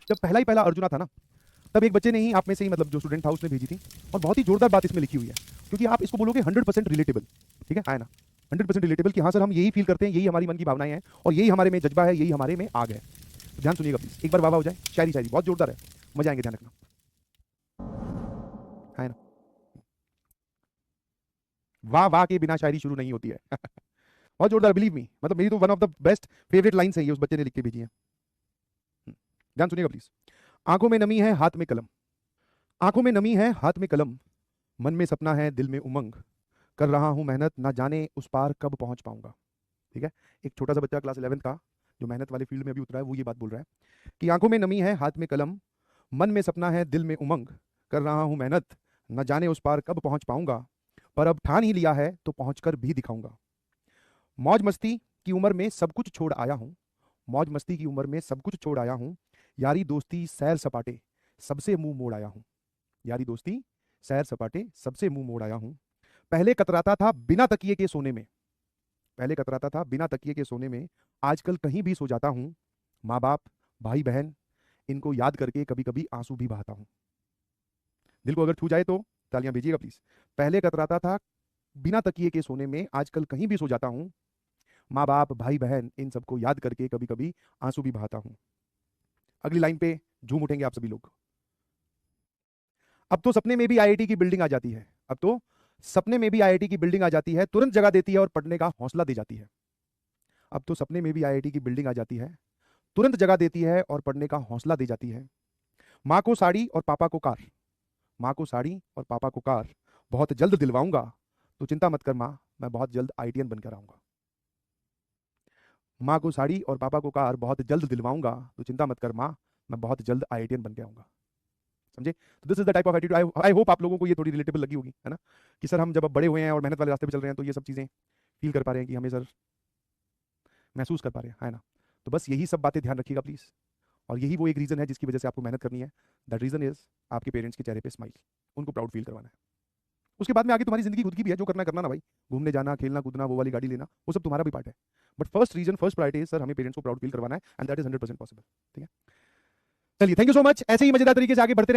जब पहला ही पहला अर्जुना था ना, तब एक बच्चे ने ही, आप में से ही मतलब जो स्टूडेंट था उसने भेजी थी, और बहुत ही जोरदार बात इसमें लिखी हुई है, क्योंकि आप इसको बोलोगे 100% रिलेटेबल, ठीक है ना, 100% रिलेटेबल कि हाँ सर हम यही फील करते हैं, यही हमारी मन की भावनाएं हैं, और यही हमारे में जज्बा है, यही हमारे में आग है। तो ध्यान सुनिएगा प्लीज, एक बार वाह वाह हो जाए। शायरी शायरी बहुत जोरदार है, मजा आएंगे, ध्यान रखना है ना। वाह वाह के बिना शायरी शुरू नहीं होती है। बहुत जोरदार, बिलीव मी, मतलब मेरी तो one of the best favourite lines है ये, उस बच्चे ने लिख के भेजी है। ध्यान सुनिएगा प्लीज। आंखों में नमी है, हाथ में कलम, आंखों में नमी है, हाथ में कलम, मन में सपना है, दिल में उमंग, कर रहा हूं मेहनत, ना जाने उस पार कब पहुंच पाऊंगा। ठीक है, एक छोटा सा बच्चा क्लास 11th का जो मेहनत वाले फील्ड में अभी उतरा है, वो ये बात बोल रहा है कि आंखों में नमी है, हाथ में कलम, मन में सपना है, दिल में उमंग, कर रहा हूं मेहनत, न जाने उस पार कब पहुंच पाऊंगा, पर अब ठान ही लिया है तो पहुंचकर भी दिखाऊंगा। मौज मस्ती की उम्र में सब कुछ छोड़ आया हूं, मौज मस्ती की उम्र में सब कुछ छोड़ आया हूं, यारी दोस्ती सैर सपाटे सबसे मुंह मोड़ आया हूं, यारी दोस्ती सैर सपाटे सबसे मुंह मोड़ आया हूं। पहले कतराता था बिना तकिए के सोने में, पहले कतराता था बिना तकिए के सोने में, आजकल कहीं भी सो जाता हूं, माँ बाप भाई बहन इनको याद करके कभी कभी आंसू भी बहाता हूं। दिल को अगर छू जाए तो तालियां भेजिएगा प्लीज। पहले कतराता था बिना तकिए के सोने में, आजकल कहीं भी सो जाता हूं, माँ बाप भाई बहन इन सबको याद करके कभी कभी आंसू भी बहाता हूं। अगली लाइन पे झूम उठेंगे आप सभी लोग। अब तो सपने में भी आईआईटी की बिल्डिंग आ जाती है, अब तो सपने में भी आईआईटी की बिल्डिंग आ जाती है, तुरंत जगा देती है और पढ़ने का हौसला दे जाती है। अब तो सपने में भी आईआईटी की बिल्डिंग आ जाती है, तुरंत जगा देती है और पढ़ने का हौसला दे जाती है। माँ को साड़ी और पापा को कार, माँ को साड़ी और पापा को कार बहुत जल्द दिलवाऊंगा, तो चिंता मत कर माँ, मैं बहुत जल्द आईटीएन बनकर आऊंगा। माँ को साड़ी और पापा को कार बहुत जल्द दिलवाऊंगा, तो चिंता मत कर माँ, मैं बहुत जल्द आईटीएन बन के आऊंगा। समझे? तो this is the type of attitude, I hope आप लोगों को ये थोड़ी रिलेटेबल लगी होगी, है ना, कि सर हम जब अब बड़े हुए हैं और मेहनत वाले रास्ते पे चल रहे हैं, तो ये सब चीज़ें फील कर पा रहे हैं कि हमें सर महसूस कर पा रहे हैं, है ना। तो बस यही सब बातें ध्यान रखिएगा प्लीज़, और यही वो एक रीज़न है जिसकी वजह से आपको मेहनत करनी है। दैट रीज़न इज आपके पेरेंट्स के चेहरे पे स्माइल, उनको प्राउड फील करवाना है। उसके बाद में आगे तुम्हारी जिंदगी खुद की भी है, जो करना करना ना भाई, घूमने जाना, खेलना कूदना, वो वाली गाड़ी लेना, वो सब तुम्हारा भी पार्ट है। But first reason, first priority sir हमें पेरेंट्स को प्राउड फील करवाना है, एंड दैट इज 100% पॉसिबल। ठीक है, चलिए, थैंक यू सो मच। ऐसे ही मजेदार तरीके से आगे बढ़ते रहेंगे।